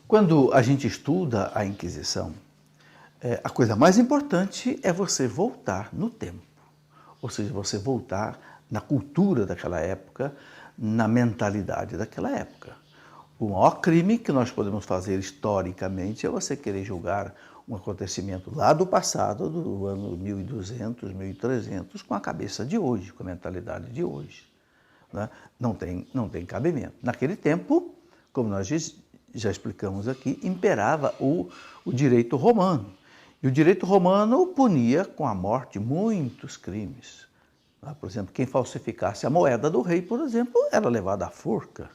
Quando a gente estuda a Inquisição, a coisa mais importante é você voltar no tempo. Ou seja, você voltar na cultura daquela época, na mentalidade daquela época. O maior crime que nós podemos fazer historicamente é você querer julgar um acontecimento lá do passado, do ano 1200, 1300, com a cabeça de hoje, com a mentalidade de hoje. Né? Não tem cabimento. Naquele tempo, como nós já explicamos aqui, imperava o direito romano. E o direito romano punia com a morte muitos crimes. Por exemplo, quem falsificasse a moeda do rei, por exemplo, era levado à forca.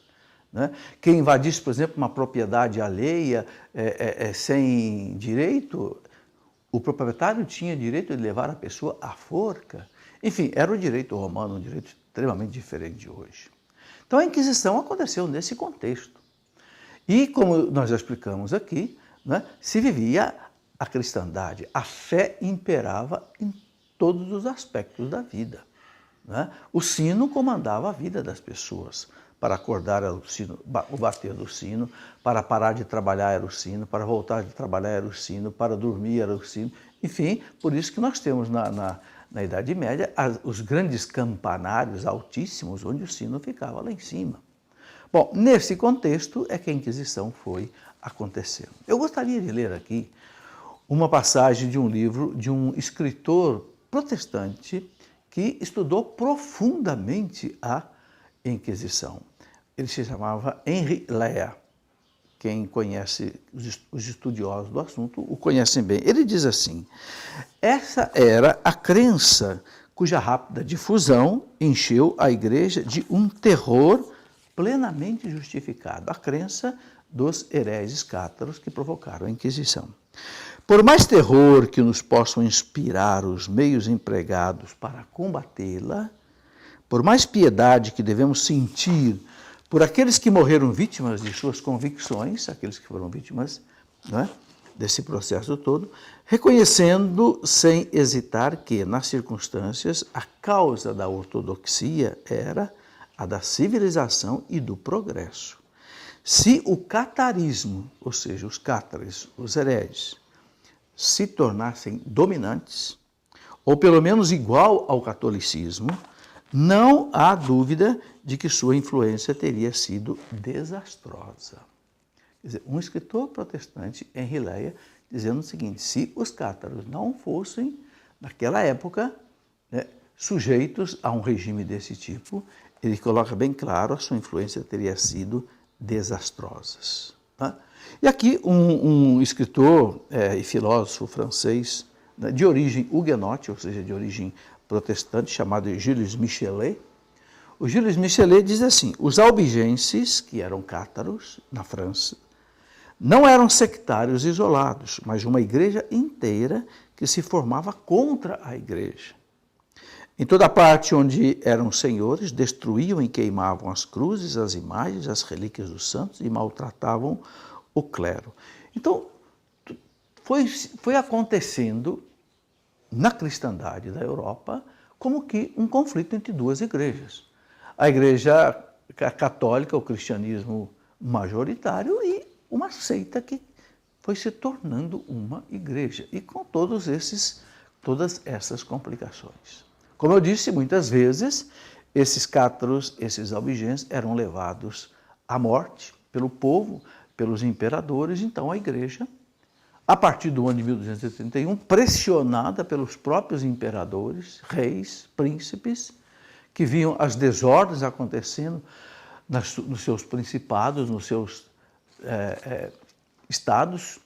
Né? Quem invadisse, por exemplo, uma propriedade alheia sem direito, o proprietário tinha direito de levar a pessoa à forca. Enfim, era o direito romano, um direito extremamente diferente de hoje. Então a Inquisição aconteceu nesse contexto. E, como nós já explicamos aqui, né, se vivia a cristandade, a fé imperava em todos os aspectos da vida. Né? O sino comandava a vida das pessoas. Para acordar era o bater do sino, para parar de trabalhar era o sino, para voltar de trabalhar era o sino, para dormir era o sino. Enfim, por isso que nós temos na Idade Média os grandes campanários altíssimos, onde o sino ficava lá em cima. Bom, nesse contexto é que a Inquisição foi acontecendo. Eu gostaria de ler aqui uma passagem de um livro de um escritor protestante que estudou profundamente a Inquisição. Ele se chamava Henri Lea. Quem conhece, os estudiosos do assunto o conhecem bem. Ele diz assim: essa era a crença cuja rápida difusão encheu a igreja de um terror plenamente justificado. A crença dos hereges cátaros que provocaram a Inquisição. Por mais terror que nos possam inspirar os meios empregados para combatê-la, por mais piedade que devemos sentir por aqueles que morreram vítimas de suas convicções, aqueles que foram vítimas, né, desse processo todo, reconhecendo sem hesitar que, nas circunstâncias, a causa da ortodoxia era a da civilização e do progresso. Se o catarismo, ou seja, os cátares, os hereges, se tornassem dominantes, ou pelo menos igual ao catolicismo, não há dúvida de que sua influência teria sido desastrosa. Quer dizer, um escritor protestante, Henri Lea, dizendo o seguinte: se os cátaros não fossem, naquela época, né, sujeitos a um regime desse tipo, ele coloca bem claro, a sua influência teria sido desastrosa. Tá? E aqui um escritor e filósofo francês, né, de origem huguenote, ou seja, de origem protestante, chamado Gilles Michelet. O Gilles Michelet diz assim: os albigenses, que eram cátaros na França, não eram sectários isolados, mas uma igreja inteira que se formava contra a igreja. Em toda parte onde eram senhores, destruíam e queimavam as cruzes, as imagens, as relíquias dos santos e maltratavam o clero. Então, foi acontecendo na cristandade da Europa como que um conflito entre duas igrejas. A igreja católica, o cristianismo majoritário, e uma seita que foi se tornando uma igreja, e com todas essas complicações. Como eu disse, muitas vezes, esses cátaros, esses albigenses, eram levados à morte pelo povo, pelos imperadores. Então a igreja, a partir do ano de 1231, pressionada pelos próprios imperadores, reis, príncipes, que viam as desordens acontecendo nos seus principados, nos seus estados,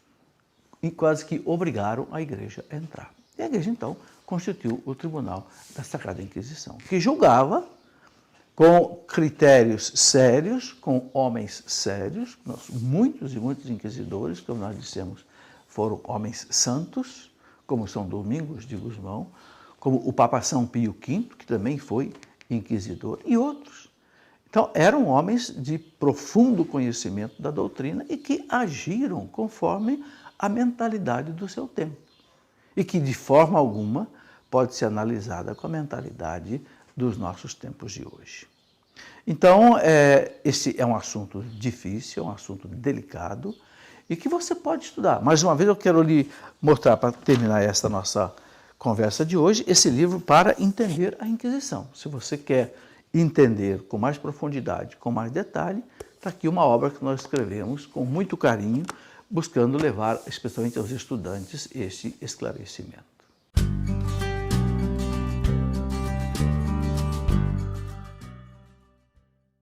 e quase que obrigaram a igreja a entrar. E a igreja, então, constituiu o Tribunal da Sagrada Inquisição, que julgava com critérios sérios, com homens sérios. Muitos e muitos inquisidores, como nós dissemos, foram homens santos, como São Domingos de Gusmão, como o Papa São Pio V, que também foi inquisidor, e outros. Então, eram homens de profundo conhecimento da doutrina e que agiram conforme a mentalidade do seu tempo, e que, de forma alguma, pode ser analisada com a mentalidade dos nossos tempos de hoje. Então, esse é um assunto difícil, é um assunto delicado, e que você pode estudar. Mais uma vez eu quero lhe mostrar, para terminar esta nossa conversa de hoje, esse livro Para Entender a Inquisição. Se você quer entender com mais profundidade, com mais detalhe, está aqui uma obra que nós escrevemos com muito carinho, buscando levar, especialmente aos estudantes, esse esclarecimento.